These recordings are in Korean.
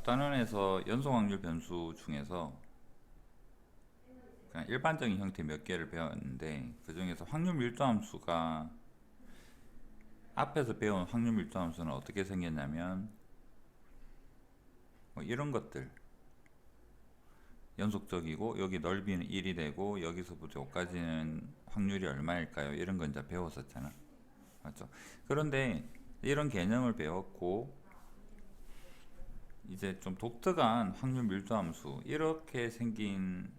독단원에서 연속 확률 변수 중에서 그냥 일반적인 형태 몇 개를 배웠는데 그 중에서 확률 밀도 함수가 앞에서 배운 확률 밀도 함수는 어떻게 생겼냐면 뭐 이런 것들 연속적이고 여기 넓이는 1이 되고 여기서부터 여기까지는 확률이 얼마일까요? 이런 건 이제 배웠었잖아. 맞죠? 그런데 이런 개념을 배웠고 이제 좀 독특한 확률 밀도 함수 이렇게 생긴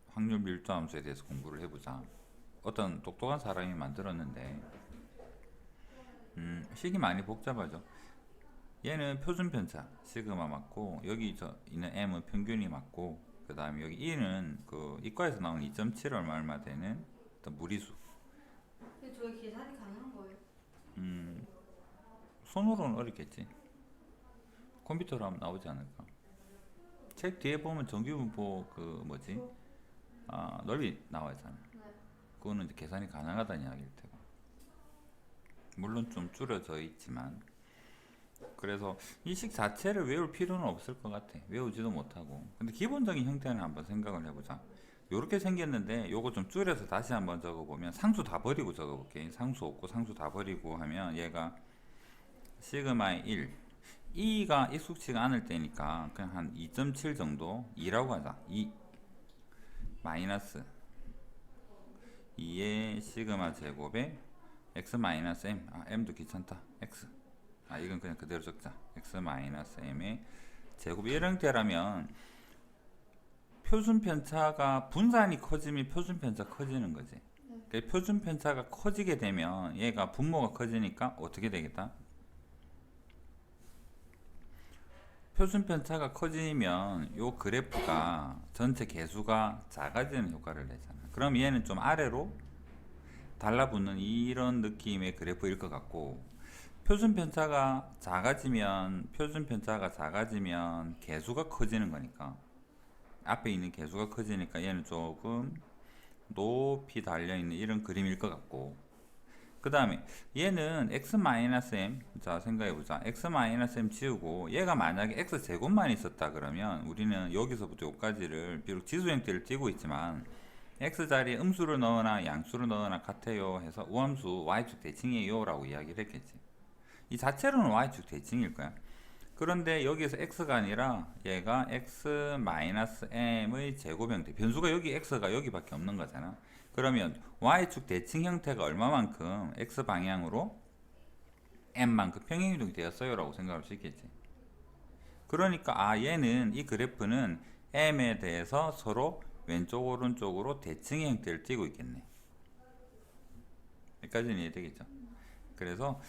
확률 밀도 함수에 대해서 공부를 해보자. 어떤 똑똑한 사람이 만들었는데 식이 많이 복잡하죠. 얘는 표준 편차 시그마 맞고 여기 있는 m은 평균이 맞고 그 다음에 여기 e는 그 이과에서 나온 2.7 얼마 되는 어떤 무리수. 근데 저게 계산이 가능한 거예요? 손으로는 어렵겠지. 컴퓨터로 하면 나오지 않을까. 책 뒤에 보면 정규분포 그 뭐지 넓이 나와 있잖아. 네. 그거는 이제 계산이 가능하다는 이야기일 테고, 물론 좀 줄여져 있지만. 그래서 이 식 자체를 외울 필요는 없을 것 같아. 외우지도 못하고. 근데 기본적인 형태는 한번 생각을 해보자. 요렇게 생겼는데 요거 좀 줄여서 다시 한번 적어보면, 상수 다 버리고 적어볼게. 상수 없고 상수 다 버리고 하면 얘가 시그마의 1, E가 익숙치가 않을 때니까 그냥 한 2.7 정도, 2라고 하자. 2 마이너스 2의 시그마 제곱에 x 마이너스 m, m도 귀찮다. x, 이건 그냥 그대로 적자. x 마이너스 m의 제곱. 이런 형태라면 표준 편차가 분산이 커지면 표준 편차 커지는 거지. 그러니까 표준 편차가 커지게 되면 얘가 분모가 커지니까 어떻게 되겠다? 표준 편차가 커지면 요 그래프가 전체 개수가 작아지는 효과를 내잖아. 그럼 얘는 좀 아래로 달라붙는 이런 느낌의 그래프일 것 같고, 표준 편차가 작아지면 개수가 커지는 거니까, 앞에 있는 개수가 커지니까 얘는 조금 높이 달려있는 이런 그림일 것 같고, 그 다음에 얘는 x-m, 자 생각해보자. x-m 지우고 얘가 만약에 x제곱만 있었다 그러면 우리는 여기서부터 여기까지를 비록 지수 형태를 띄고 있지만 x자리에 음수를 넣거나 양수를 넣거나 같아요 해서 우함수 y축 대칭이에요 라고 이야기를 했겠지. 이 자체로는 y축 대칭일 거야. 그런데 여기에서 x가 아니라 얘가 x-m의 제곱 형태, 변수가 여기 x가 여기밖에 없는 거잖아. 그러면 y축 대칭 형태가 얼마만큼 x방향으로 m만큼 평행이동이 되었어요 라고 생각할 수 있겠지. 그러니까 얘는, 이 그래프는 m에 대해서 서로 왼쪽 오른쪽으로 대칭의 형태를 띠고 있겠네. 여기까지는 이해되겠죠. 그래서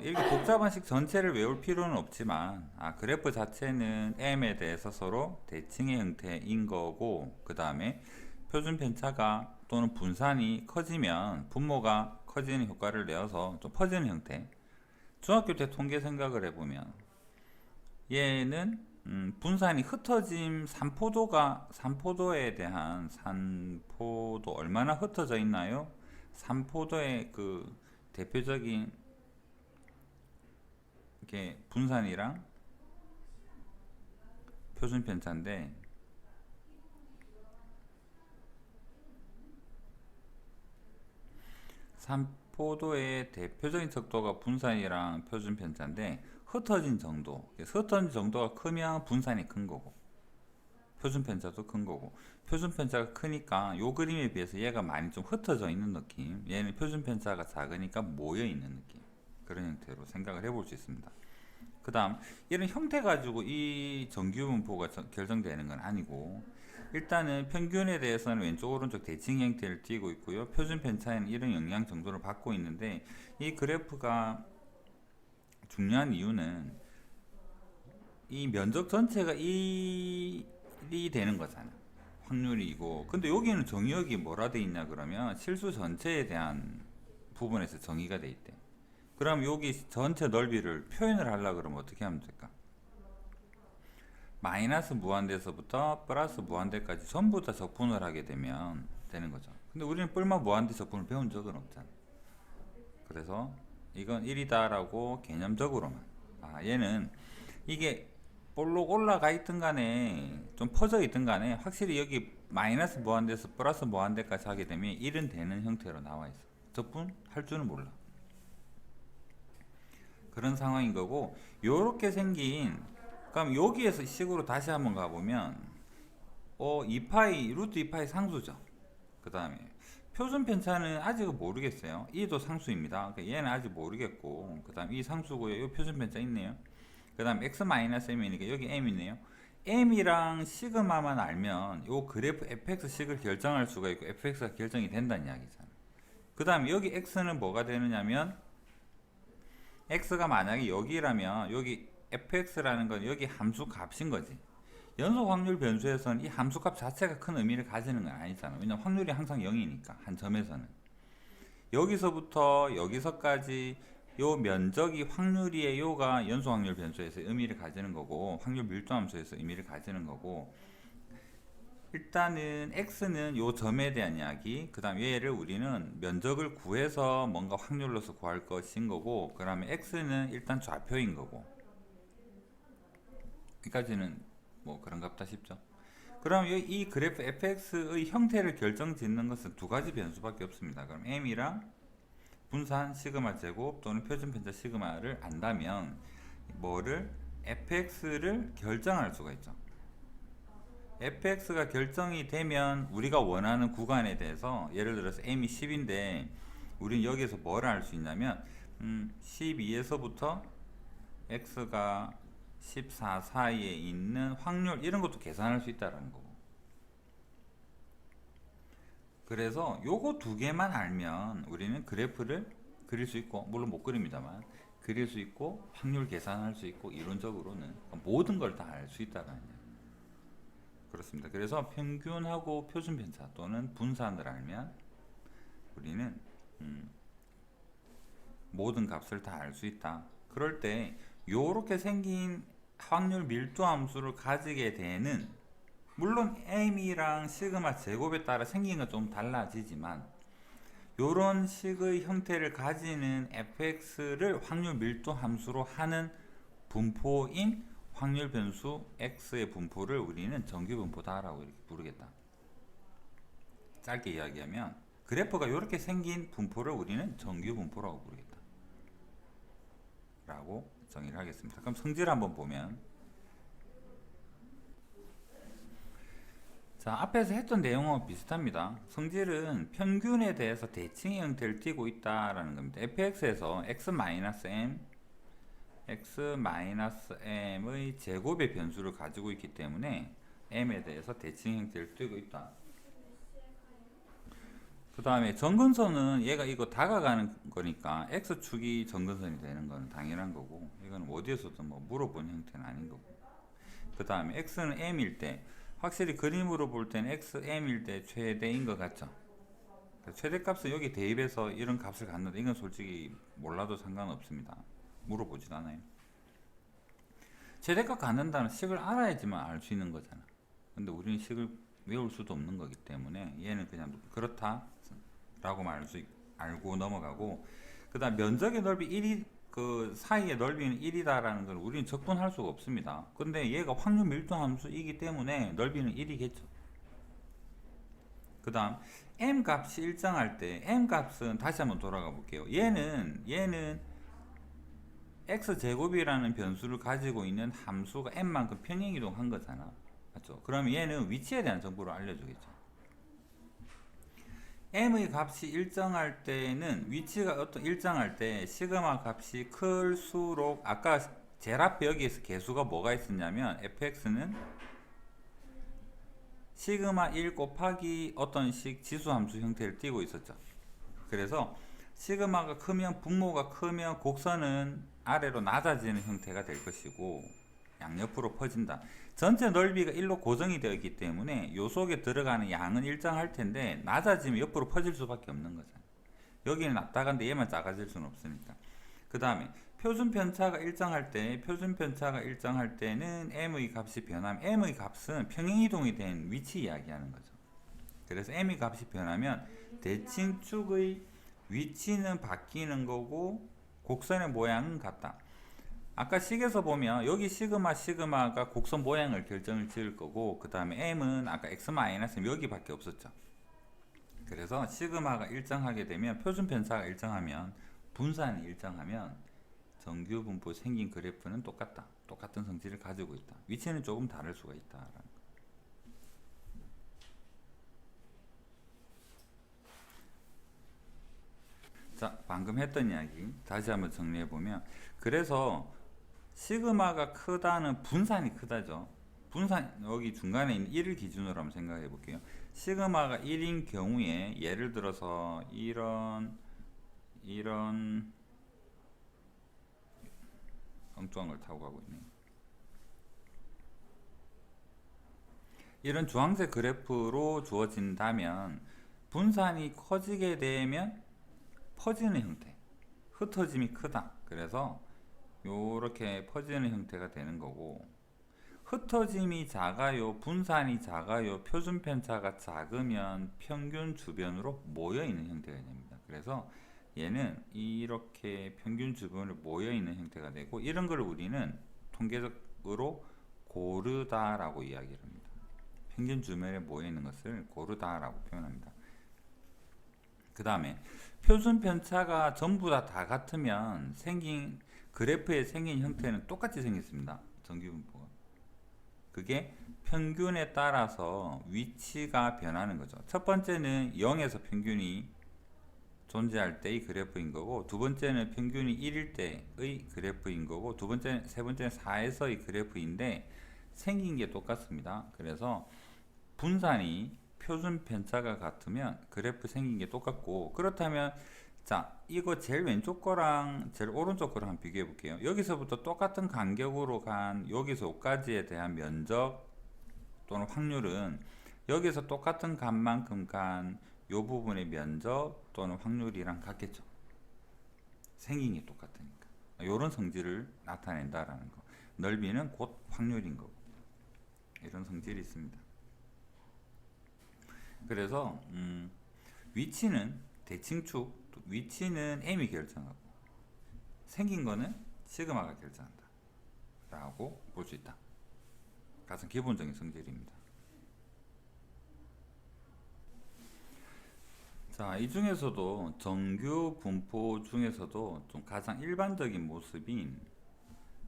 이렇게 복잡한 식 전체를 외울 필요는 없지만 그래프 자체는 m에 대해서 서로 대칭의 형태인 거고, 그 다음에 표준 편차가 또는 분산이 커지면 분모가 커지는 효과를 내어서 좀 퍼지는 형태. 중학교 때 통계 생각을 해보면 얘는 분산이 흩어짐, 산포도에 대한 산포도 얼마나 흩어져 있나요? 산포도의 그 대표적인 이렇게 분산이랑 표준 편차인데, 산포도의 대표적인 척도가 분산이랑 표준 편차인데, 흩어진 정도가 크면 분산이 큰 거고 표준 편차도 큰 거고, 표준 편차가 크니까 요 그림에 비해서 얘가 많이 좀 흩어져 있는 느낌, 얘는 표준 편차가 작으니까 모여 있는 느낌, 그런 형태로 생각을 해볼 수 있습니다. 그 다음, 이런 형태 가지고 이 정규분포가 결정되는 건 아니고, 일단은 평균에 대해서는 왼쪽 오른쪽 대칭 형태를 띠고 있고요, 표준 편차에는 이런 영향 정도를 받고 있는데, 이 그래프가 중요한 이유는 이 면적 전체가 1이 되는 거잖아, 확률이고. 근데 여기는 정의역이 뭐라 돼 있냐 그러면 실수 전체에 대한 부분에서 정의가 돼 있대. 그럼 여기 전체 넓이를 표현을 하려고 그러면 어떻게 하면 될까? 마이너스 무한대에서부터 플러스 무한대까지 전부 다 적분을 하게 되면 되는 거죠. 근데 우리는 뿔마 무한대 적분을 배운 적은 없잖아. 그래서 이건 1이다 라고 개념적으로만, 얘는 이게 볼록 올라가 있든 간에 좀 퍼져 있든 간에 확실히 여기 마이너스 무한대에서 플러스 무한대까지 하게 되면 1은 되는 형태로 나와 있어. 저뿐 할 줄은 몰라. 그런 상황인 거고, 요렇게 생긴, 그럼 여기에서 식으로 다시 한번 가보면 2파이 루트 2파이 상수죠. 그 다음에 표준 편차는 아직 모르겠어요. 이도 상수입니다. 그러니까 얘는 아직 모르겠고, 그 다음 이 상수고요. 이 표준 편차 있네요. 그 다음 x-m이니까 여기 m이네요. m이랑 시그마만 알면 요 그래프 fx식을 결정할 수가 있고 fx가 결정이 된다는 이야기잖아. 그 다음 여기 x는 뭐가 되느냐면, x가 만약에 여기라면 여기 fx라는 건 여기 함수 값인 거지. 연속 확률 변수에서는 이 함수 값 자체가 큰 의미를 가지는 건 아니잖아. 왜냐면 확률이 항상 0이니까 한 점에서는. 여기서부터 여기서까지 요 면적이 확률이의 요가 연속 확률 변수에서 의미를 가지는 거고, 확률 밀도 함수에서 의미를 가지는 거고, 일단은 x는 요 점에 대한 이야기, 그 다음 얘를 우리는 면적을 구해서 뭔가 확률로서 구할 것인 거고, 그 다음에 x는 일단 좌표인 거고. 여기까지는 뭐 그런갑다 싶죠. 그럼 이 그래프 fx의 형태를 결정짓는 것은 두 가지 변수밖에 없습니다. 그럼 m이랑 분산 시그마 제곱 또는 표준 편차 시그마를 안다면 뭐를 fx를 결정할 수가 있죠. fx가 결정이 되면 우리가 원하는 구간에 대해서, 예를 들어서 m이 10인데 우리는 여기서 뭐를 알 수 있냐면 12에서부터 x가 14 사이에 있는 확률, 이런 것도 계산할 수 있다는 거고. 그래서 요거 두 개만 알면 우리는 그래프를 그릴 수 있고, 물론 못 그립니다만 그릴 수 있고, 확률 계산할 수 있고, 이론적으로는 모든 걸 다 알 수 있다는 얘기예요. 그렇습니다. 그래서 평균하고 표준 편차 또는 분산을 알면 우리는 모든 값을 다 알 수 있다. 그럴 때 요렇게 생긴 확률 밀도 함수를 가지게 되는, 물론 m이랑 시그마 제곱에 따라 생긴 건 좀 달라지지만 요런 식의 형태를 가지는 fx를 확률 밀도 함수로 하는 분포인 확률 변수 x의 분포를 우리는 정규 분포다라고 이렇게 부르겠다. 짧게 이야기하면 그래프가 이렇게 생긴 분포를 우리는 정규 분포라고 부르겠다 라고 정의를 하겠습니다. 그럼 성질 한번 보면, 자, 앞에서 했던 내용하고 비슷합니다. 성질은 평균에 대해서 대칭의 형태를 띠고 있다라는 겁니다. fx에서 x-m x-m의 제곱의 변수를 가지고 있기 때문에 m에 대해서 대칭 형태를 띠고 있다. 그 다음에 정근선은 얘가 이거 다가가는 거니까 x축이 정근선이 되는 거는 당연한 거고, 이건 어디에서도 뭐 물어본 형태는 아닌 거고. 그 다음에 x는 m일 때, 확실히 그림으로 볼 때는 xm일 때 최대인 것 같죠. 최대값은 여기 대입해서 이런 값을 갖는데, 이건 솔직히 몰라도 상관없습니다. 물어보지도 않아요. 최대값 갖는다는 식을 알아야지만 알 수 있는 거잖아. 근데 우리는 식을 외울 수도 없는 거기 때문에 얘는 그냥 그렇다 라고 알고 넘어가고, 그 다음 면적의 넓이 1이, 그 사이의 넓이는 1이다 라는 걸 우리는 적분할 수가 없습니다. 근데 얘가 확률 밀도 함수이기 때문에 넓이는 1이겠죠. 그 다음 m 값이 일정할 때, m 값은 다시 한번 돌아가 볼게요. 얘는 x제곱이라는 변수를 가지고 있는 함수가 m만큼 평행이동한 거잖아. 맞죠? 그러면 얘는 위치에 대한 정보를 알려주겠죠. m의 값이 일정할 때는, 위치가 일정할 때 시그마 값이 클수록, 아까 제일 앞에 여기에서 개수가 뭐가 있었냐면 fx는 시그마 1 곱하기 어떤 식 지수함수 형태를 띠고 있었죠. 그래서 시그마가 크면, 분모가 크면 곡선은 아래로 낮아지는 형태가 될 것이고 양옆으로 퍼진다. 전체 넓이가 1로 고정이 되어 있기 때문에 요 속에 들어가는 양은 일정할 텐데 낮아지면 옆으로 퍼질 수밖에 없는 거잖아요. 여기는 낮다간데 얘만 작아질 수는 없으니까. 그 다음에 표준 편차가 일정할 때는 m의 값이 변하면, m의 값은 평행이동이 된 위치 이야기하는 거죠. 그래서 m의 값이 변하면 대칭축의 위치는 바뀌는 거고 곡선의 모양은 같다. 아까 식에서 보면 여기 시그마가 곡선 모양을 결정을 지을 거고 그 다음에 m은 아까 x 마이너스 여기밖에 없었죠. 그래서 시그마가 일정하게 되면 표준 편차가 일정하면 분산이 일정하면 정규 분포 생긴 그래프는 똑같다. 똑같은 성질을 가지고 있다. 위치는 조금 다를 수가 있다. 자, 방금 했던 이야기 다시 한번 정리해 보면 그래서 시그마가 크다는 분산이 크다죠. 분산 여기 중간에 있는 1을 기준으로 한번 생각해 볼게요. 시그마가 1인 경우에 예를 들어서 이런 엉뚱한 걸 타고 가고 있네. 이런 주황색 그래프로 주어진다면 분산이 커지게 되면 퍼지는 형태, 흩어짐이 크다. 그래서 요렇게 퍼지는 형태가 되는 거고, 흩어짐이 작아요, 분산이 작아요, 표준 편차가 작으면 평균 주변으로 모여 있는 형태가 됩니다. 그래서 얘는 이렇게 평균 주변으로 모여 있는 형태가 되고, 이런 걸 우리는 통계적으로 고르다라고 이야기를 합니다. 평균 주변에 모여 있는 것을 고르다라고 표현합니다. 그 다음에 표준 편차가 전부 다 같으면 생긴 그래프에 생긴 형태는 똑같이 생겼습니다. 정규분포가. 그게 평균에 따라서 위치가 변하는 거죠. 첫 번째는 0에서 평균이 존재할 때의 그래프인 거고, 두 번째는 평균이 1일 때의 그래프인 거고, 세 번째는 4에서의 그래프인데 생긴 게 똑같습니다. 그래서 분산이 표준 편차가 같으면 그래프 생긴 게 똑같고, 그렇다면 자, 이거 제일 왼쪽 거랑 제일 오른쪽 거랑 한번 비교해 볼게요. 여기서부터 똑같은 간격으로 간 여기서 여기까지에 대한 면적 또는 확률은 여기서 똑같은 값만큼 간 요 부분의 면적 또는 확률이랑 같겠죠. 생긴 게 똑같으니까. 요런 성질을 나타낸다라는 거. 넓이는 곧 확률인 거고. 이런 성질이 있습니다. 그래서 위치는 대칭축, 위치는 m이 결정하고 생긴 거는 시그마가 결정한다 라고 볼 수 있다. 가장 기본적인 성질입니다. 자, 이 중에서도 정규 분포 중에서도 좀 가장 일반적인 모습인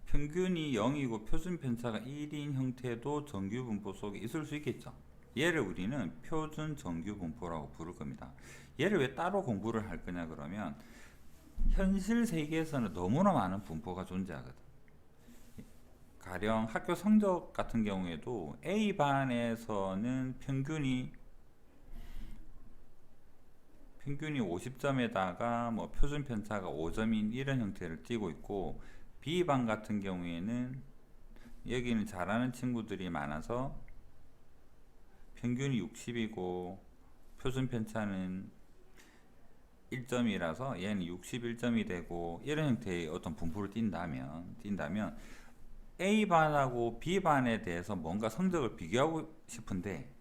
평균이 0이고 표준 편차가 1인 형태도 정규 분포 속에 있을 수 있겠죠. 얘를 우리는 표준 정규 분포라고 부를 겁니다. 얘를 왜 따로 공부를 할 거냐 그러면 현실 세계에서는 너무나 많은 분포가 존재하거든. 가령 학교 성적 같은 경우에도 A반에서는 평균이 50점에다가 뭐 표준 편차가 5점인 이런 형태를 띠고 있고, B반 같은 경우에는 여기는 잘하는 친구들이 많아서 평균이 60이고 표준 편차는 1점이라서 얘는 61점이 되고, 이런 형태의 어떤 분포를 띈다면 A반하고 B반에 대해서 뭔가 성적을 비교하고 싶은데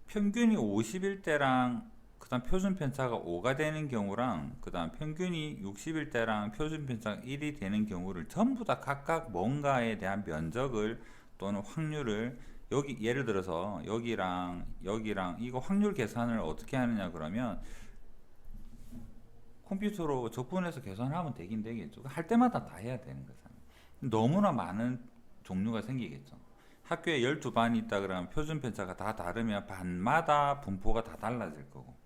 평균이 50일 때랑 그 다음 표준 편차가 5가 되는 경우랑 그 다음 평균이 60일 때랑 표준 편차가 1이 되는 경우를 전부 다 각각 뭔가에 대한 면적을 또는 확률을 여기 예를 들어서 여기랑 이거 확률 계산을 어떻게 하느냐 그러면 컴퓨터로 적분해서 계산하면 되긴 되겠죠. 할 때마다 다 해야 되는 거잖아요. 너무나 많은 종류가 생기겠죠. 학교에 12반이 있다 그러면 표준 편차가 다 다르면 반마다 분포가 다 달라질 거고,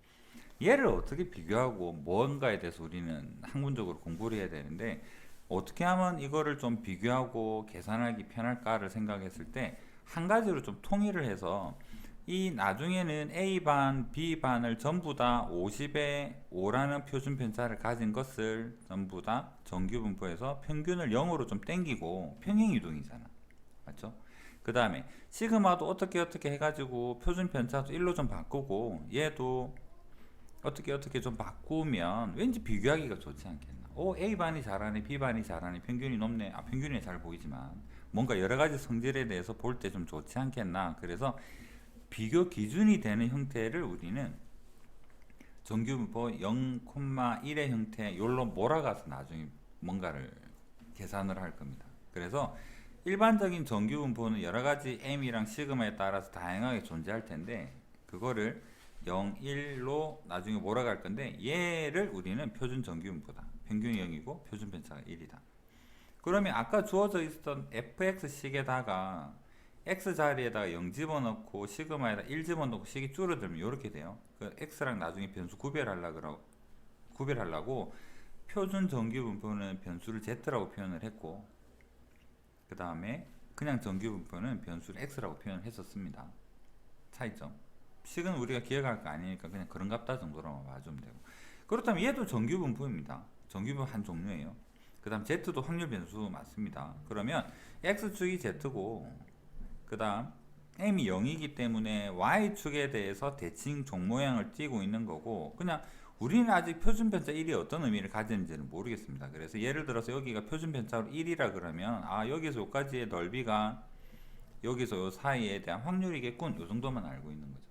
얘를 어떻게 비교하고 뭔가에 대해서 우리는 학문적으로 공부를 해야 되는데, 어떻게 하면 이거를 좀 비교하고 계산하기 편할까를 생각했을 때 한 가지로 좀 통일을 해서 이 나중에는 A반, B반을 전부 다 50에 5라는 표준 편차를 가진 것을 전부 다 정규 분포에서 평균을 0으로 좀 땡기고 평행 이동이잖아. 맞죠? 그 다음에 시그마도 어떻게 해가지고 표준 편차도 1로 좀 바꾸고 얘도 어떻게 좀 바꾸면 왠지 비교하기가 좋지 않겠나. A반이 잘하네, B반이 잘하네, 평균이 높네. 평균이 잘 보이지만 뭔가 여러 가지 성질에 대해서 볼 때 좀 좋지 않겠나. 그래서 비교 기준이 되는 형태를 우리는 정규분포 0,1의 형태 요로 몰아가서 나중에 뭔가를 계산을 할 겁니다. 그래서 일반적인 정규분포는 여러 가지 m이랑 시그마에 따라서 다양하게 존재할 텐데 그거를 0, 1로 나중에 몰아갈 건데 얘를 우리는 표준 정규분포다. 평균이 0이고 표준 편차가 1이다. 그러면 아까 주어져 있었던 fx식에다가 x 자리에다가 0 집어넣고 시그마에다 1 집어넣고 식이 줄어들면 이렇게 돼요. 그 x랑 나중에 변수 구별하려고 표준 정규분포는 변수를 z라고 표현을 했고 그 다음에 그냥 정규분포는 변수를 x라고 표현을 했었습니다. 차이점. 식은 우리가 기억할 거 아니니까 그냥 그런 값다 정도로만 봐주면 되고 그렇다면 얘도 정규분포입니다. 정규분포 한 종류예요. 그 다음 z도 확률 변수 맞습니다. 그러면 x축이 z고 그 다음 m이 0이기 때문에 y축에 대해서 대칭 종모양을 띄고 있는 거고 그냥 우리는 아직 표준편차 1이 어떤 의미를 가지는지는 모르겠습니다. 그래서 예를 들어서 여기가 표준편차로 1이라 그러면 아 여기서 여기까지의 넓이가 여기서 요 사이에 대한 확률이겠군 요 정도만 알고 있는 거죠.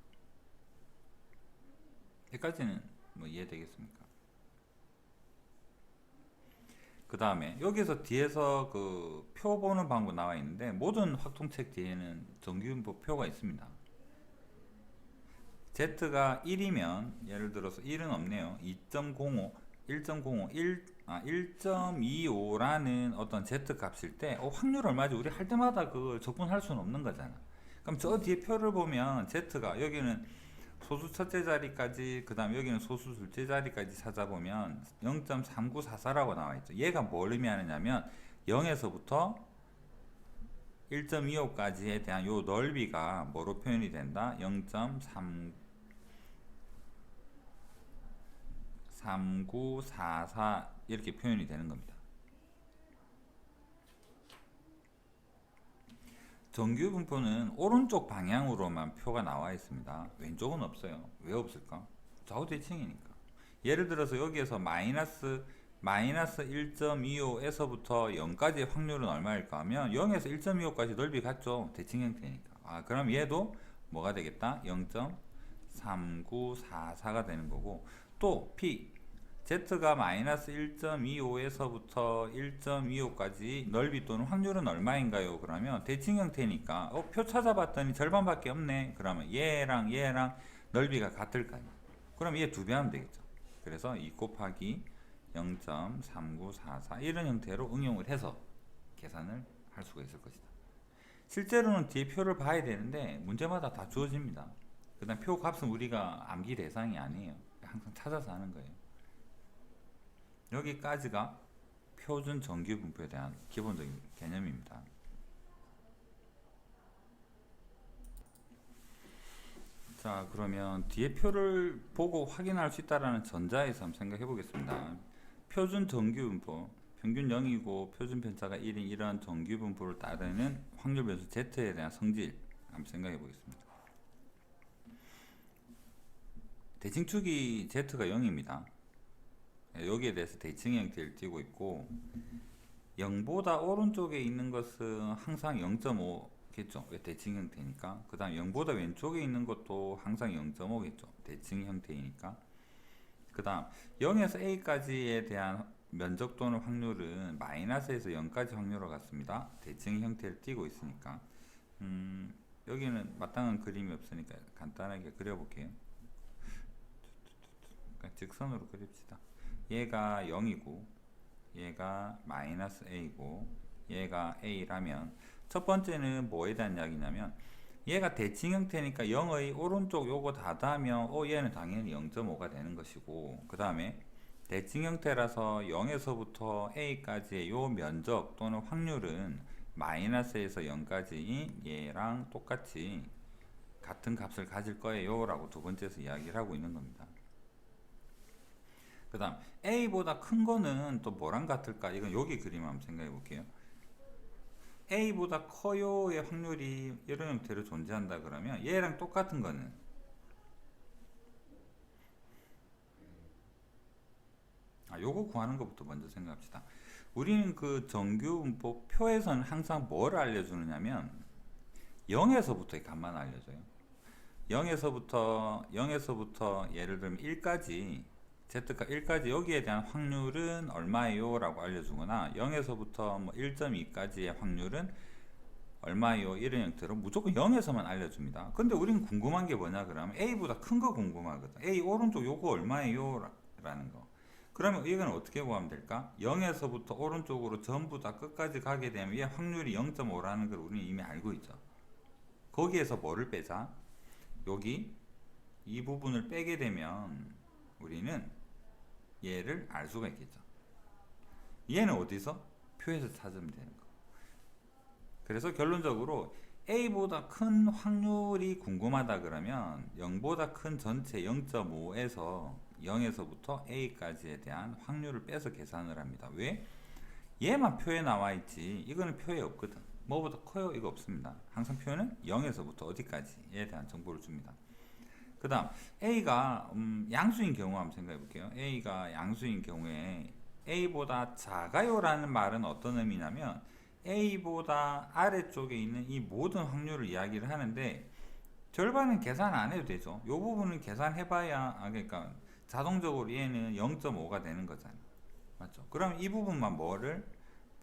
여기까지는 뭐 이해되겠습니까? 그 다음에 여기서 뒤에서 그 표 보는 방법 나와 있는데 모든 확통책 뒤에는 정규분포 표가 있습니다. Z가 1이면 예를 들어서 1은 없네요. 2.05, 1.05, 1.25라는 어떤 Z 값일 때 확률 얼마지? 우리 할 때마다 그걸 적분할 수는 없는 거잖아. 그럼 저 뒤에 표를 보면 Z가 여기는 소수 첫째 자리까지 그 다음 여기는 소수 둘째 자리까지 찾아보면 0.3944라고 나와 있죠. 얘가 뭘 의미하느냐면 0에서부터 1.25까지에 대한 요 넓이가 뭐로 표현이 된다? 0.3944 이렇게 표현이 되는 겁니다. 정규분포는 오른쪽 방향으로만 표가 나와 있습니다. 왼쪽은 없어요. 왜 없을까? 좌우대칭이니까. 예를 들어서 여기에서 마이너스 1.25에서부터 0까지의 확률은 얼마일까 하면 0에서 1.25까지 넓이 같죠. 대칭 형태니까. 아, 그럼 얘도 뭐가 되겠다? 0.3944가 되는 거고 또 P Z가 마이너스 1.25에서부터 1.25까지 넓이 또는 확률은 얼마인가요? 그러면 대칭 형태니까 표 찾아봤더니 절반밖에 없네. 그러면 얘랑 넓이가 같을까요? 그럼 얘 2배 하면 되겠죠. 그래서 2 곱하기 0.3944 이런 형태로 응용을 해서 계산을 할 수가 있을 것이다. 실제로는 뒤에 표를 봐야 되는데 문제마다 다 주어집니다. 그 다음 표 값은 우리가 암기 대상이 아니에요. 항상 찾아서 하는 거예요. 여기까지가 표준 정규분포에 대한 기본적인 개념입니다. 자, 그러면 뒤에 표를 보고 확인할 수 있다는 전자에서 한번 생각해 보겠습니다. 표준 정규분포, 평균 0이고 표준 편차가 1인 이러한 정규분포를 따르는 확률 변수 Z에 대한 성질 한번 생각해 보겠습니다. 대칭축이 Z가 0입니다. 여기에 대해서 대칭 형태를 띄고 있고 0보다 오른쪽에 있는 것은 항상 0.5겠죠. 왜 대칭 형태니까. 그 다음 0보다 왼쪽에 있는 것도 항상 0.5겠죠. 대칭 형태이니까. 그 다음 0에서 A까지에 대한 면적 또는 확률은 마이너스에서 0까지 확률과 같습니다. 대칭 형태를 띄고 있으니까 여기는 마땅한 그림이 없으니까 간단하게 그려볼게요. 직선으로 그립시다. 얘가 0이고 얘가 마이너스 A고 얘가 A라면 첫 번째는 뭐에 대한 이야기냐면 얘가 대칭 형태니까 0의 오른쪽 요거 다 더하면 얘는 당연히 0.5가 되는 것이고 그 다음에 대칭 형태라서 0에서부터 A까지의 요 면적 또는 확률은 마이너스에서 0까지 얘랑 똑같이 같은 값을 가질 거예요 라고 두 번째에서 이야기를 하고 있는 겁니다. 그 다음 A보다 큰 거는 또 뭐랑 같을까? 이건 여기 그림 한번 생각해 볼게요. A보다 커요의 확률이 이런 형태로 존재한다 그러면 얘랑 똑같은 거는 요거 구하는 것부터 먼저 생각합시다. 우리는 그 정규분포 표에서는 항상 뭘 알려주느냐면 0에서부터의 값만 알려줘요. 0에서부터 예를 들면 1까지 z가 1까지 여기에 대한 확률은 얼마예요? 라고 알려주거나 0에서부터 뭐 1.2까지의 확률은 얼마예요? 이런 형태로 무조건 0에서만 알려줍니다. 근데 우린 궁금한 게 뭐냐 그러면 A보다 큰 거 궁금하거든. A 오른쪽 요거 얼마예요? 라는 거. 그러면 이건 어떻게 구하면 될까? 0에서부터 오른쪽으로 전부 다 끝까지 가게 되면 얘 확률이 0.5라는 걸 우리는 이미 알고 있죠. 거기에서 뭐를 빼자? 여기 이 부분을 빼게 되면 우리는 얘를 알 수가 있겠죠. 얘는 어디서? 표에서 찾으면 되는 거. 그래서 결론적으로 A보다 큰 확률이 궁금하다 그러면 0보다 큰 전체 0.5에서 0에서부터 A까지에 대한 확률을 빼서 계산을 합니다. 왜? 얘만 표에 나와 있지 이거는 표에 없거든. 뭐보다 커요? 이거 없습니다. 항상 표는 0에서부터 어디까지에 대한 정보를 줍니다. 그 다음 A가 양수인 경우 한번 생각해 볼게요. A가 양수인 경우에 A보다 작아요 라는 말은 어떤 의미냐면 A보다 아래쪽에 있는 이 모든 확률을 이야기를 하는데 절반은 계산 안 해도 되죠. 이 부분은 계산해봐야 그러니까 자동적으로 얘는 0.5가 되는 거잖아요. 맞죠? 그럼 이 부분만 뭐를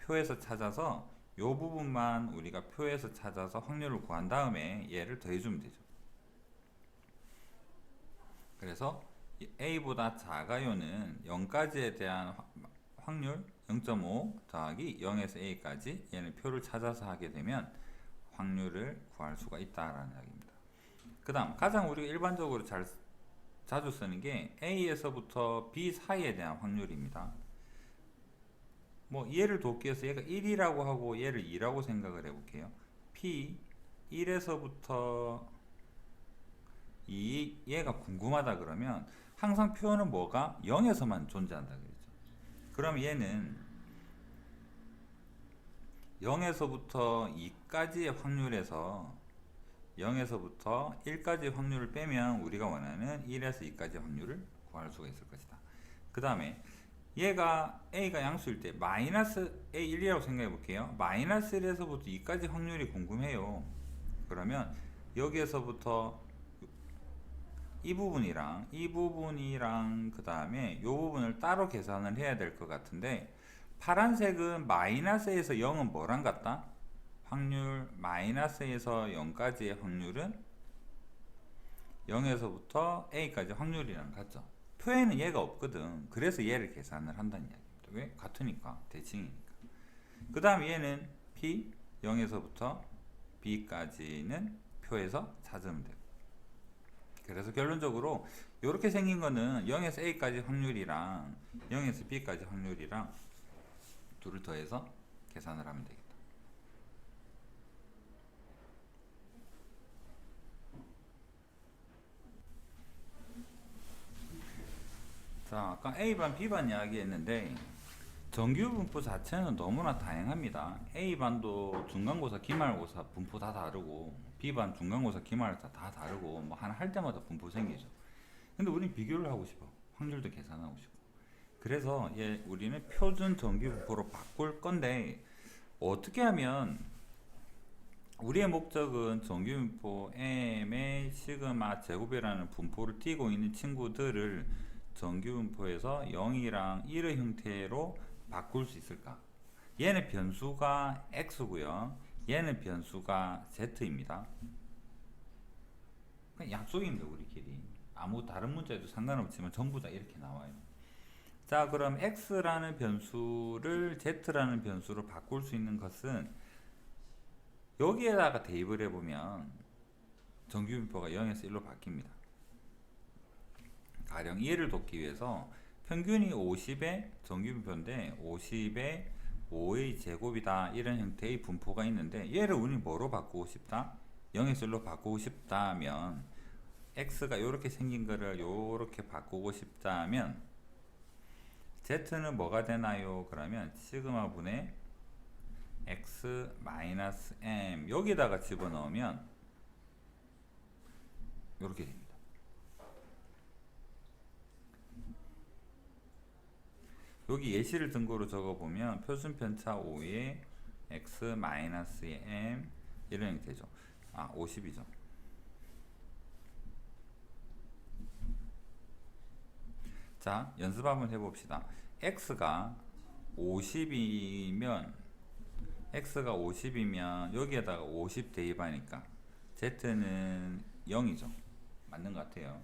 표에서 찾아서 이 부분만 우리가 표에서 찾아서 확률을 구한 다음에 얘를 더해주면 되죠. 그래서 A보다 작아요는 0까지에 대한 확률 0.5 더하기 0에서 A까지 얘는 표를 찾아서 하게 되면 확률을 구할 수가 있다라는 이야기입니다. 그 다음 가장 우리가 일반적으로 자주 쓰는 게 A에서부터 B 사이에 대한 확률입니다. 뭐 얘를 돕기 위해서 얘가 1이라고 하고 얘를 2라고 생각을 해볼게요. P 1에서부터 2 얘가 궁금하다 그러면 항상 표현은 뭐가 0에서만 존재한다 그랬죠. 그럼 얘는 0에서부터 2까지의 확률에서 0에서부터 1까지 확률을 빼면 우리가 원하는 1에서 2까지 확률을 구할 수가 있을 것이다. 그 다음에 얘가 A가 양수일 때 마이너스 A1이라고 생각해 볼게요. 마이너스 1에서부터 2까지 확률이 궁금해요. 그러면 여기에서부터 이 부분이랑 그 다음에 이 부분을 따로 계산을 해야 될 것 같은데 파란색은 마이너스에서 0은 뭐랑 같다? 확률 마이너스에서 0까지의 확률은 0에서부터 A까지 확률이랑 같죠. 표에는 얘가 없거든. 그래서 얘를 계산을 한다는 이야기입니다. 왜? 같으니까. 대칭이니까. 그 다음 얘는 P 0에서부터 B까지는 표에서 찾으면 돼요. 그래서 결론적으로 이렇게 생긴 거는 0에서 A까지 확률이랑 0에서 B까지 확률이랑 둘을 더해서 계산을 하면 되겠다. 자, 아까 A반, B반 이야기했는데 정규 분포 자체는 너무나 다양합니다. A반도 중간고사, 기말고사 분포 다 다르고 B반, 중간고사, 기말고사 다 다르고 뭐 하나 할 때마다 분포 생기죠. 근데 우리는 비교를 하고 싶어. 확률도 계산하고 싶고. 그래서 우리는 표준 정규 분포로 바꿀 건데 어떻게 하면 우리의 목적은 정규 분포 M의 시그마 제곱이라는 분포를 띄고 있는 친구들을 정규 분포에서 0이랑 1의 형태로 바꿀 수 있을까? 얘는 변수가 x고요. 얘는 변수가 z입니다. 그냥 약속입니다, 우리끼리. 아무 다른 문제에도 상관없지만 전부 다 이렇게 나와요. 자, 그럼 x라는 변수를 z라는 변수로 바꿀 수 있는 것은 여기에다가 대입을 해보면 정규 분포가 0에서 1로 바뀝니다. 가령 이해를 돕기 위해서 평균이 50의 정규 분포인데 50의 5의 제곱이다 이런 형태의 분포가 있는데 얘를 우리는 뭐로 바꾸고 싶다? 0에서 1로 바꾸고 싶다면 x가 이렇게 생긴 거를 이렇게 바꾸고 싶다면 z는 뭐가 되나요? 그러면 시그마 분의 x 마이너스 m 여기다가 집어넣으면 이렇게 됩니다. 여기 예시를 등고로 적어보면 표준편차 5에 x 마이너스의 m 이런 형태죠. 50이죠. 자, 연습 한번 해봅시다. x가 50이면 여기에다가 50 대입하니까 z는 0이죠. 맞는 것 같아요.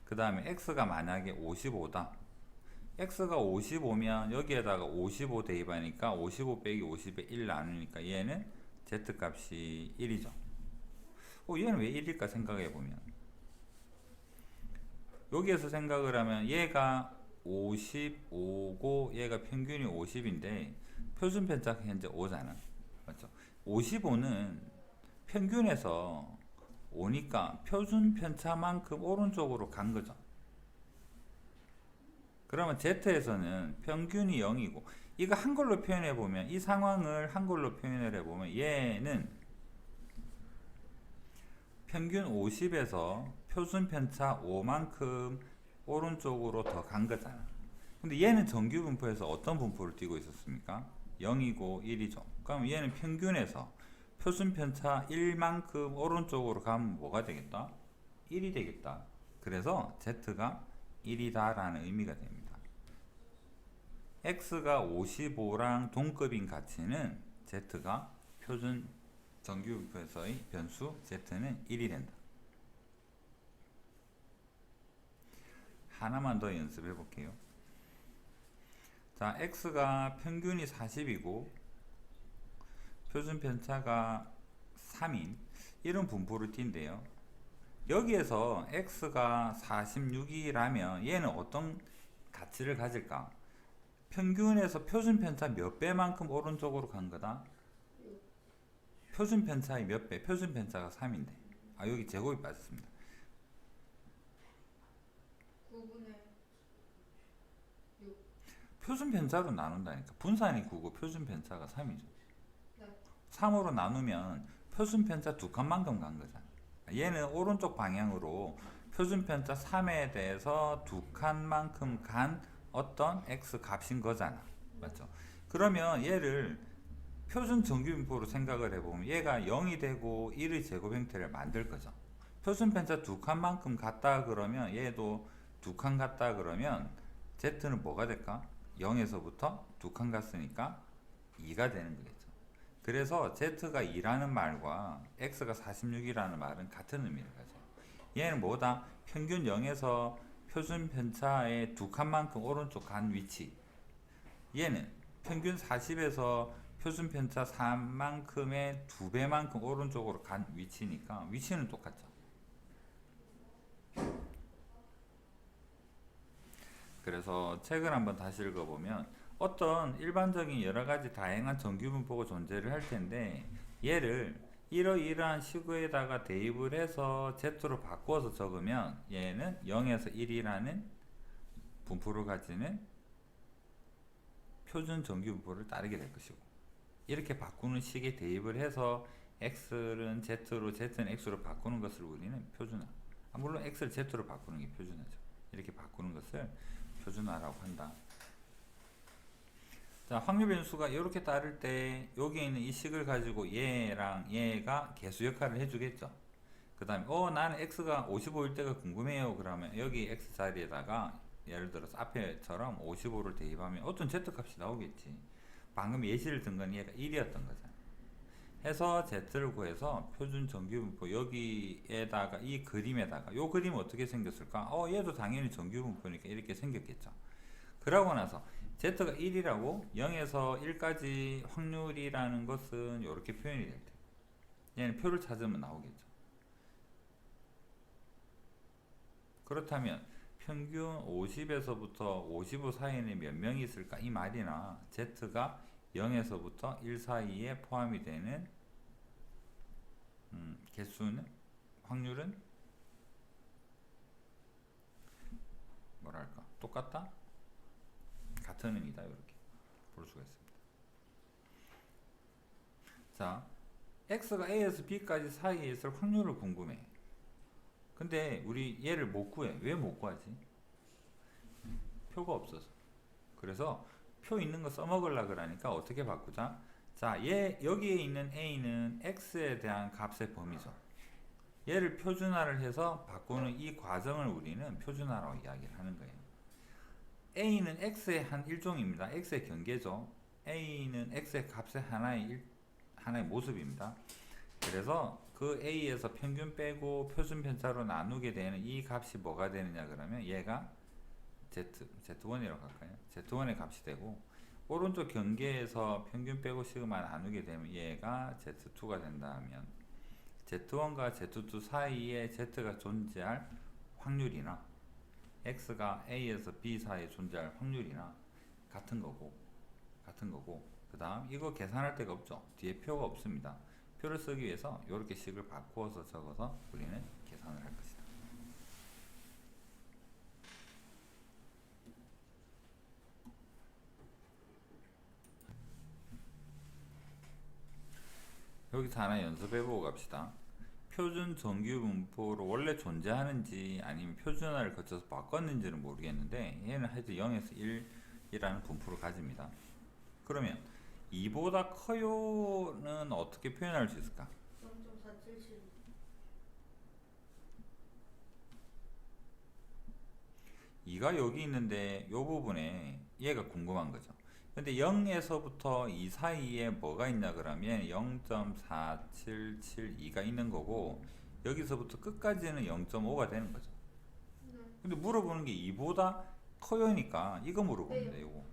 그 다음에 x가 만약에 55다. x가 55면 여기에다가 55 대입하니까 55 빼기 50에 1 나누니까 얘는 z값이 1이죠. 얘는 왜 1일까 생각해보면 여기에서 생각을 하면 얘가 55고 얘가 평균이 50인데 표준 편차가 현재 5잖아. 맞죠? 55는 평균에서 5니까 표준 편차만큼 오른쪽으로 간 거죠. 그러면 Z에서는 평균이 0이고 이거 한글로 표현해 보면 이 상황을 한글로 표현을 해 보면 얘는 평균 50에서 표준 편차 5만큼 오른쪽으로 더 간 거잖아. 근데 얘는 정규 분포에서 어떤 분포를 띄고 있었습니까? 0이고 1이죠. 그럼 얘는 평균에서 표준 편차 1만큼 오른쪽으로 가면 뭐가 되겠다? 1이 되겠다. 그래서 Z가 1이다 라는 의미가 됩니다. X가 55랑 동급인 가치는 Z가 표준 정규 분포에서의 변수 Z는 1이 된다. 하나만 더 연습해 볼게요. 자, X가 평균이 40이고 표준 편차가 3인 이런 분포를 띈대요. 여기에서 X가 46이라면 얘는 어떤 가치를 가질까? 평균에서 표준 편차 몇 배만큼 오른쪽으로 간 거다? 표준 편차의 몇 배? 표준 편차가 3인데 여기 제곱이 빠졌습니다. 9분의 6. 표준 편차로 나눈다니까. 분산이 9고 표준 편차가 3이죠. 네. 3으로 나누면 표준 편차 2칸만큼 간 거잖아. 얘는 오른쪽 방향으로 표준 편차 3에 대해서 2칸만큼 간 어떤 x 값인 거잖아. 맞죠? 그러면 얘를 표준 정규분포로 생각을 해보면 얘가 0이 되고 1의 제곱 형태를 만들 거죠. 표준 편차 2칸만큼 갔다 그러면 얘도 2칸 갔다 그러면 z는 뭐가 될까? 0에서부터 2칸 갔으니까 2가 되는 거겠죠. 그래서 z가 2라는 말과 x가 46이라는 말은 같은 의미를 가져요. 얘는 뭐다? 평균 0에서 표준 편차의 2칸만큼 오른쪽 간 위치. 얘는 평균 40에서 표준 편차 3만큼의 2배만큼 오른쪽으로 간 위치니까 위치는 똑같죠. 그래서 책을 한번 다시 읽어보면 어떤 일반적인 여러가지 다양한 정규분포가 존재를 할 텐데 얘를 이러이러한 식에다가 대입을 해서 Z로 바꿔서 적으면 얘는 0에서 1이라는 분포를 가지는 표준 정규분포를 따르게 될 것이고 이렇게 바꾸는 식에 대입을 해서 X는 Z로 Z는 X로 바꾸는 것을 우리는 표준화 물론 X를 Z로 바꾸는 게 표준화죠. 이렇게 바꾸는 것을 표준화라고 한다. 자, 확률 변수가 이렇게 따를 때 여기에 있는 이 식을 가지고 얘랑 얘가 개수 역할을 해주겠죠. 그 다음에 나는 x가 55일 때가 궁금해요. 그러면 여기 x 자리에다가 예를 들어서 앞에처럼 55를 대입하면 어떤 z 값이 나오겠지. 방금 예시를 든 건 얘가 1이었던 거잖아. 해서 z를 구해서 표준 정규분포 여기에다가 이 그림에다가 요 그림 어떻게 생겼을까? 얘도 당연히 정규분포니까 이렇게 생겼겠죠. 그러고 나서 z가 1이라고 0에서 1까지 확률이라는 것은 이렇게 표현이 될 때 얘는 표를 찾으면 나오겠죠. 그렇다면 평균 50에서부터 55 사이에는 몇 명이 있을까? 이 말이나 z가 0에서부터 1 사이에 포함이 되는 개수는 확률은 뭐랄까 똑같다? 같은 의미다. 이렇게 볼 수가 있습니다. 자, x가 a에서 b까지 사이에 있을 확률을 궁금해. 근데 우리 얘를 못 구해. 왜 못 구하지? 표가 없어서. 그래서 표 있는 거 써먹으려고 그러니까 어떻게 바꾸자? 자, 여기에 있는 a는 x에 대한 값의 범위죠. 얘를 표준화를 해서 바꾸는 이 과정을 우리는 표준화라고 이야기를 하는 거예요. A는 X의 한 일종입니다. X의 경계죠. A는 X의 값의 하나의 모습입니다. 그래서 그 A에서 평균 빼고 표준 편차로 나누게 되는 이 값이 뭐가 되느냐 그러면 얘가 Z1이라고 할까요? Z1의 값이 되고 오른쪽 경계에서 평균 빼고 시그마 나누게 되면 얘가 Z2가 된다면 Z1과 Z2 사이에 Z가 존재할 확률이나 X가 A에서 B 사이에 존재할 확률이나 같은 거고 그 다음 이거 계산할 데가 없죠. 뒤에 표가 없습니다. 표를 쓰기 위해서 이렇게 식을 바꾸어서 적어서 우리는 계산을 할 것이다. 여기서 하나 연습해보고 갑시다. 표준 정규 분포로 원래 존재하는지 아니면 표준화를 거쳐서 바꿨는지는 모르겠는데 얘는 하여튼 0에서 1이라는 분포를 가집니다. 그러면 2보다 커요는 어떻게 표현할 수 있을까? 0.477. 2가 여기 있는데 이 부분에 얘가 궁금한 거죠. 근데 0에서부터 2 사이에 뭐가 있냐 그러면 0.4772가 있는 거고 여기서부터 끝까지는 0.5가 되는 거죠. 네. 근데 물어보는 게 2보다 커요니까 이거 물어봅니다. 이거.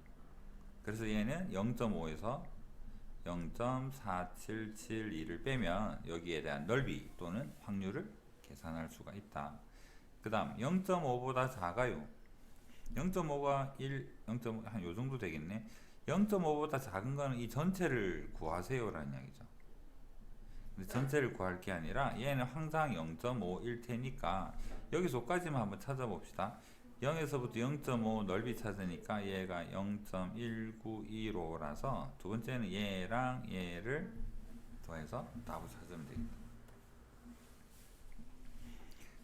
그래서 얘는 0.5에서 0.4772를 빼면 여기에 대한 넓이 또는 확률을 계산할 수가 있다. 그 다음 0.5보다 작아요. 0.5가 1, 0.5 한 요 정도 되겠네. 0.5보다 작은 거는 이 전체를 구하세요 라는 이야기죠. 근데 전체를 구할 게 아니라 얘는 항상 0.5일 테니까 여기서까지만 한번 찾아봅시다. 0에서부터 0.5 넓이 찾으니까 얘가 0.1915라서 두 번째는 얘랑 얘를 더해서 답을 찾으면 되겠다.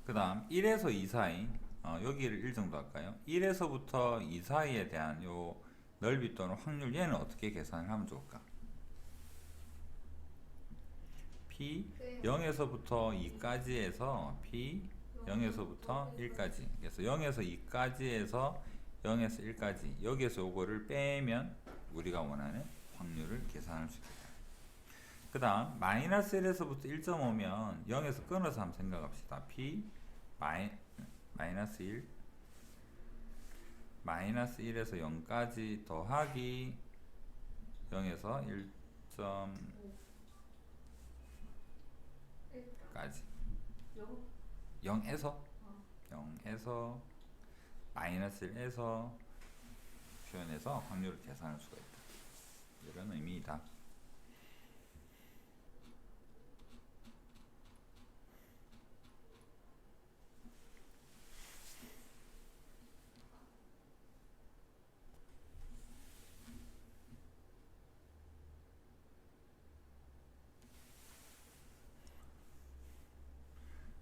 그 다음 1에서 2 사이 여기를 1 정도 할까요? 1에서부터 2 사이에 대한 요 넓이 또는 확률 얘는 어떻게 계산을 하면 좋을까? P 0에서부터 2까지 해서 P 0에서부터 1까지 그래서 0에서 2까지 해서 0에서 1까지 여기에서 요거를 빼면 우리가 원하는 확률을 계산할 수 있다. 그 다음 마이너스 1에서부터 1.5면 0에서 끊어서 한번 생각합시다. P 마이너스 1 마이너스 1에서 0까지 더하기 0에서 1까지 0에서 0에서 마이너스 1에서 표현해서 확률을 계산할 수가 있다. 이런 의미이다.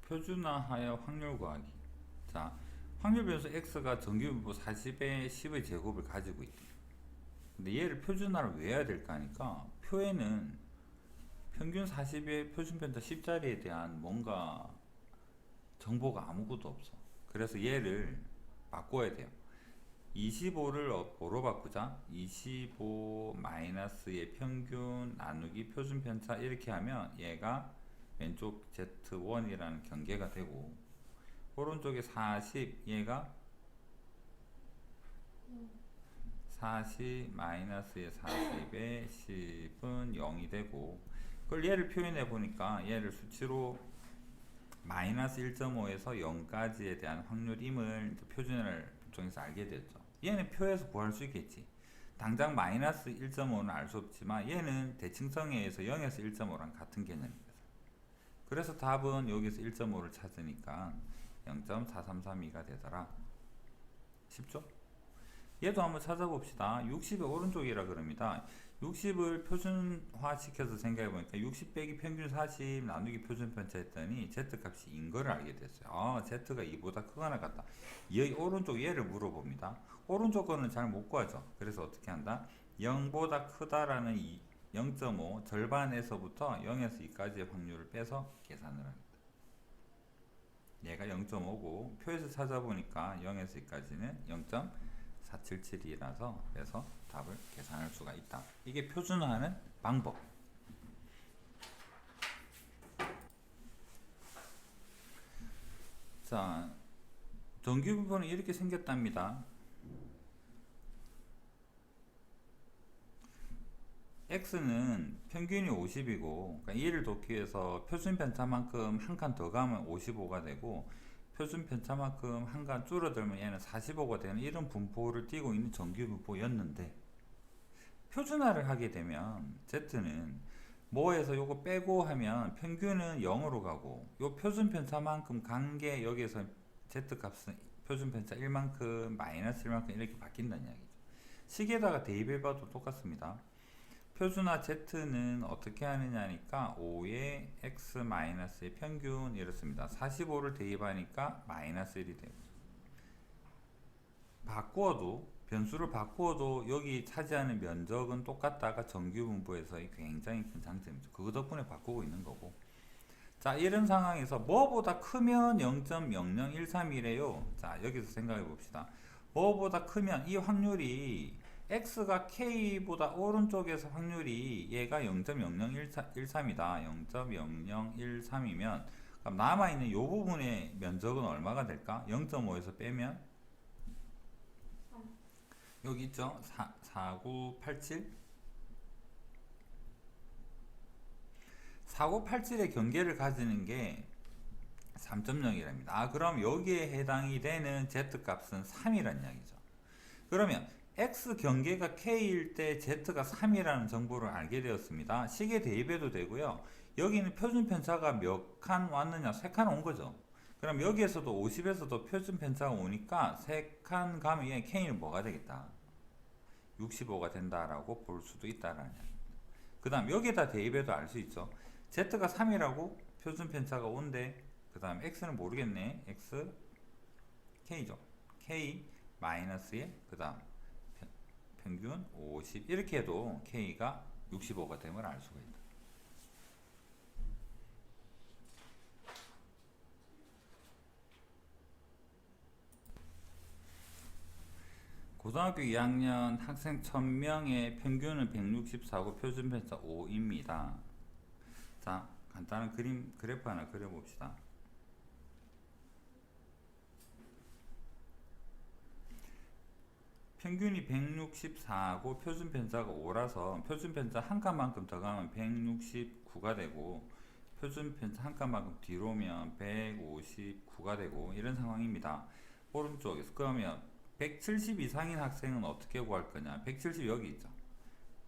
표준화하여 확률 구하기. 자, 확률 변수 x가 정규분포 40의 10의 제곱을 가지고 있다. 근데 얘를 표준화를 왜 해야 될까 하니까 표에는 평균 40의 표준 편차 10자리에 대한 뭔가 정보가 아무것도 없어. 그래서 얘를 바꿔야 돼요. 25를 뭐로 바꾸자? 25 마이너스의 평균 나누기 표준 편차 이렇게 하면 얘가 왼쪽 Z1이라는 경계가 되고 오른쪽에 40 얘가 40 마이너스의 40의 10은 0이 되고 그걸 얘를 표현해 보니까 얘를 수치로 마이너스 1.5에서 0까지에 대한 확률임을 표준을 통해서 알게 됐죠. 얘는 표에서 구할 수 있겠지. 당장 마이너스 1.5는 알 수 없지만 얘는 대칭성에 의해서 0에서 1.5랑 같은 개념입니다. 그래서 답은 여기서 1.5를 찾으니까 0.4332가 되더라. 쉽죠? 얘도 한번 찾아봅시다. 60의 오른쪽이라 그럽니다. 60을 표준화 시켜서 생각해보니까 60 빼기 평균 40 나누기 표준 편차 했더니 Z값이 인 거를 알게 됐어요. 아, Z가 2보다 크거나 같다. 여기 오른쪽 얘를 물어봅니다. 오른쪽 거는 잘 못 구하죠. 그래서 어떻게 한다? 0보다 크다라는 0.5 절반에서부터 0에서 2까지의 확률을 빼서 계산을 합니다. 얘가 0.5고 표에서 찾아보니까 0에서 2까지는 0.4332 0.477이라서 그래서 답을 계산할 수가 있다. 이게 표준화하는 방법. 자, 정규분포는 이렇게 생겼답니다. x는 평균이 50이고, 그러니까 이를 돕기 위해서 표준 편차만큼 한 칸 더 가면 55가 되고, 표준 편차만큼 한 칸 줄어들면 얘는 45가 되는 이런 분포를 띠고 있는 정규 분포였는데, 표준화를 하게 되면 z는 뭐에서 요거 빼고 하면 평균은 0으로 가고, 요 표준 편차만큼 간 게 여기에서 z 값은 표준 편차 1만큼 마이너스 1만큼 이렇게 바뀐다는 이야기죠. 식에다가 대입해봐도 똑같습니다. 표준화 z는 어떻게 하느냐니까 5의 x 마이너스의 평균 이렇습니다. 45를 대입하니까 마이너스 1이 되고, 바꾸어도 변수를 바꾸어도 여기 차지하는 면적은 똑같다가 정규분포에서의 굉장히 큰 장점이죠. 그거 덕분에 바꾸고 있는 거고. 자, 이런 상황에서 뭐보다 크면 0.00131이래요. 자, 여기서 생각해 봅시다. 뭐보다 크면 이 확률이 x가 k보다 오른쪽에서 확률이 얘가 0.0013이다. 0.0013이면 그럼 남아있는 이 부분의 면적은 얼마가 될까? 0.5에서 빼면 여기 있죠? 4987 4987의 경계를 가지는 게 3.0이랍니다. 아, 그럼 여기에 해당이 되는 z값은 3이란 이야기죠. 그러면 x 경계가 k일 때 z가 3이라는 정보를 알게 되었습니다. 식에 대입해도 되고요. 여기는 표준 편차가 몇 칸 왔느냐? 3칸 온 거죠. 그럼 여기에서도 50에서도 표준 편차가 오니까 3칸 가면 얘 k는 뭐가 되겠다? 65가 된다라고 볼 수도 있다라는 이야기입니다. 그 다음 여기에다 대입해도 알 수 있죠. z가 3이라고 표준 편차가 온대. 그 다음 x는 모르겠네. x k죠. k 마이너스에 그 다음 평균 50 이렇게 해도 k가 65가 됨을 알 수가 있다. 고등학교 2학년 학생 1000명의 평균은 164고 표준 편차 5입니다. 자, 간단한 그래프 하나 그려봅시다. 평균이 164고 표준 편차가 5라서 표준 편차 한 칸만큼 더 가면 169가 되고, 표준 편차 한 칸만큼 뒤로 오면 159가 되고, 이런 상황입니다. 오른쪽에서. 그러면 170 이상인 학생은 어떻게 구할 거냐? 170 여기 있죠.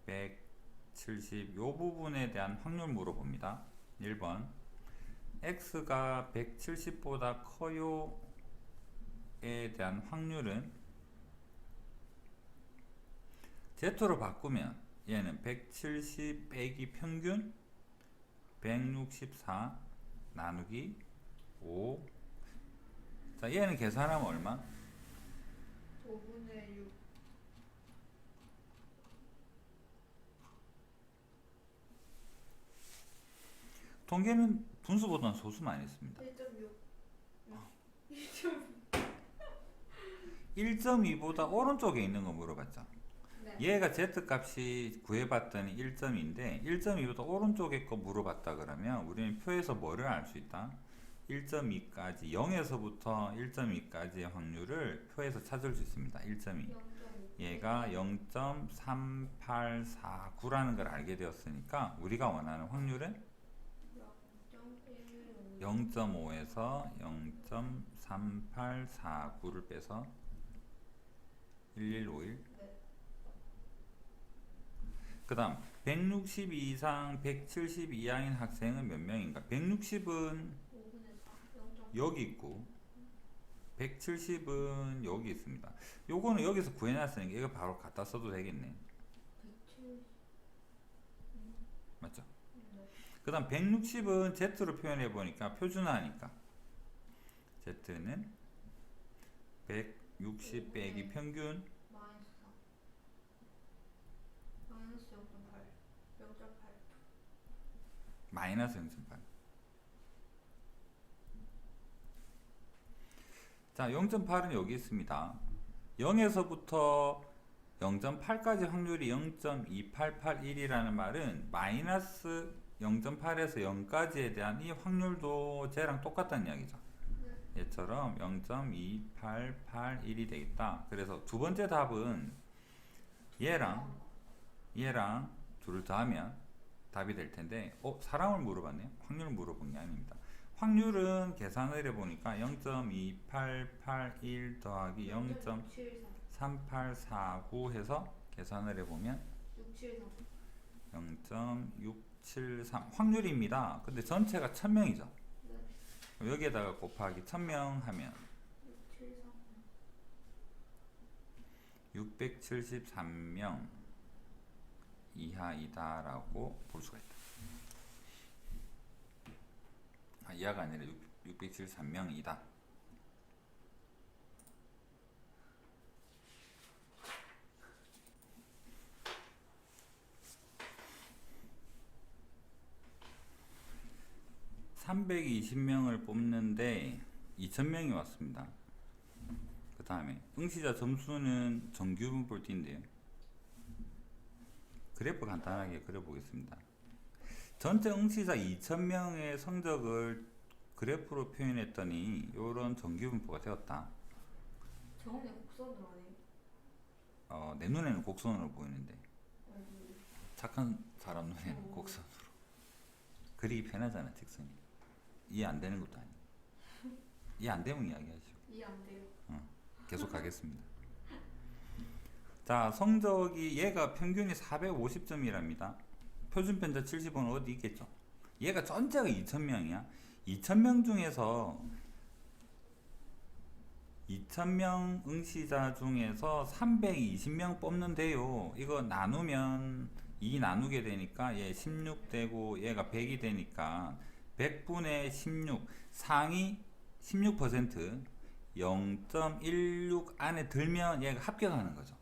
170 요 부분에 대한 확률 물어봅니다. 1번 x가 170보다 커요에 대한 확률은 z로 바꾸면 얘는 170 빼기 평균 164 나누기 5. 자, 얘는 계산하면 얼마? 5분의 6. 통계는 분수보다는 소수 많이 했습니다. 1.6. 1.6. 1.2보다 오른쪽에 있는 거 물어봤죠. 네. 얘가 z값이 구해봤더니 1.2인데 1.2보다 오른쪽에 거 물어봤다 그러면 우리는 표에서 뭐를 알 수 있다? 1.2까지 0에서부터 1.2까지의 확률을 표에서 찾을 수 있습니다. 1.2 얘가 0.3849라는 걸 알게 되었으니까 우리가 원하는 확률은 0.5에서 0.3849를 빼서 1151. 그 다음 160 이상 170 이하인 학생은 몇 명인가? 160은 여기 있고 170은 여기 있습니다. 요거는 여기서 구해놨으니까 이거 바로 갖다 써도 되겠네. 170. 맞죠? 그 다음 160은 z로 표현해 보니까 표준화하니까 z는 160 빼기 평균 마이너스 4. 마이너스 0.8. 0.8. 마이너스 0.8. 자, 0.8은 여기 있습니다. 0에서부터 0.8까지 확률이 0.2881이라는 말은 마이너스 0.8에서 0까지에 대한 이 확률도 쟤랑 똑같다는 이야기죠. 얘처럼 0.2881이 되겠다. 그래서 두 번째 답은 얘랑 둘을 더하면 답이 될 텐데, 사람을 물어봤네요. 확률을 물어본 게 아닙니다. 확률은 계산을 해보니까 0.2881 더하기 0.3849 해서 계산을 해보면 0.673 확률입니다. 근데 전체가 1000명이죠. 여기에다가 곱하기 1000명 하면 673명 이하이다라고 볼 수가 있다. 이하가 아니라 673명이다. (320명을) 뽑는데 2000명이 왔습니다. 그 다음에 응시자 점수는 정규분포를 띈대요. 그래프 간단하게 그려보겠습니다. 전체 응시자 2000명의 성적을 그래프로 표현했더니 이런 정규분포가 되었다. 정원의 곡선으로 하네요. 내 눈에는 곡선으로 보이는데 착한 사람 눈에는 곡선으로. 그리기 편하잖아, 직선이. 이해 안 되는 것도 아니고. 이해 안 되면 이야기하죠. 이해 안 돼요. 계속 가겠습니다. 자, 성적이 얘가 평균이 450점이랍니다. 표준 편차 70은 어디 있겠죠? 얘가 전체가 2000명이야. 2000명 중에서 2000명 응시자 중에서 320명 뽑는데요. 이거 나누면 2 나누게 되니까 얘 16 되고 얘가 100이 되니까 100분의 16 상위 16% 0.16 안에 들면 얘가 합격하는 거죠.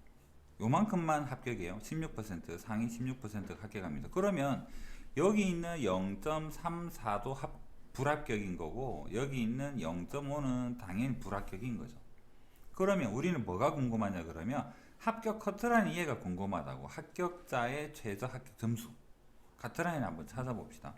요만큼만 합격이에요. 16% 상위 16%가 합격합니다. 그러면 여기 있는 0.34도 불합격인 거고 여기 있는 0.5는 당연히 불합격인 거죠. 그러면 우리는 뭐가 궁금하냐 그러면 합격 커트라인 이해가 궁금하다고. 합격자의 최저 합격 점수 커트라인 한번 찾아봅시다.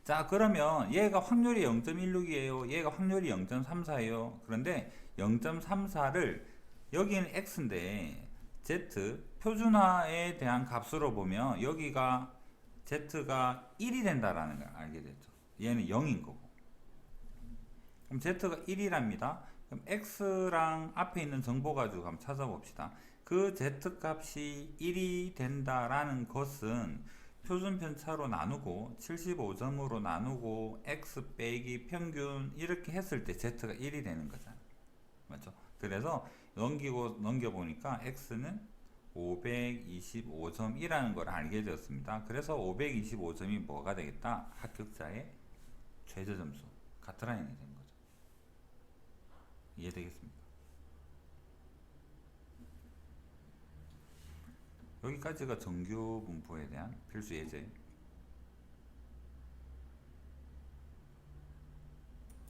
자, 그러면 얘가 확률이 0.16이에요. 얘가 확률이 0.34예요. 그런데 0.34를 여기는 x인데 z 표준화에 대한 값으로 보면 여기가 z가 1이 된다라는 걸 알게 됐죠. 얘는 0인 거고. 그럼 z가 1이랍니다. 그럼 x랑 앞에 있는 정보 가지고 한번 찾아봅시다. 그 z 값이 1이 된다라는 것은 표준 편차로 나누고 75점으로 나누고 x 빼기 평균 이렇게 했을 때 z가 1이 되는 거잖아. 맞죠? 그래서 넘겨보니까 x는 525점이라는 걸 알게 되었습니다. 그래서 525점이 뭐가 되겠다? 합격자의 최저 점수 카트라인이 된 거죠. 이해되겠습니까? 여기까지가 정규 분포에 대한 필수 예제.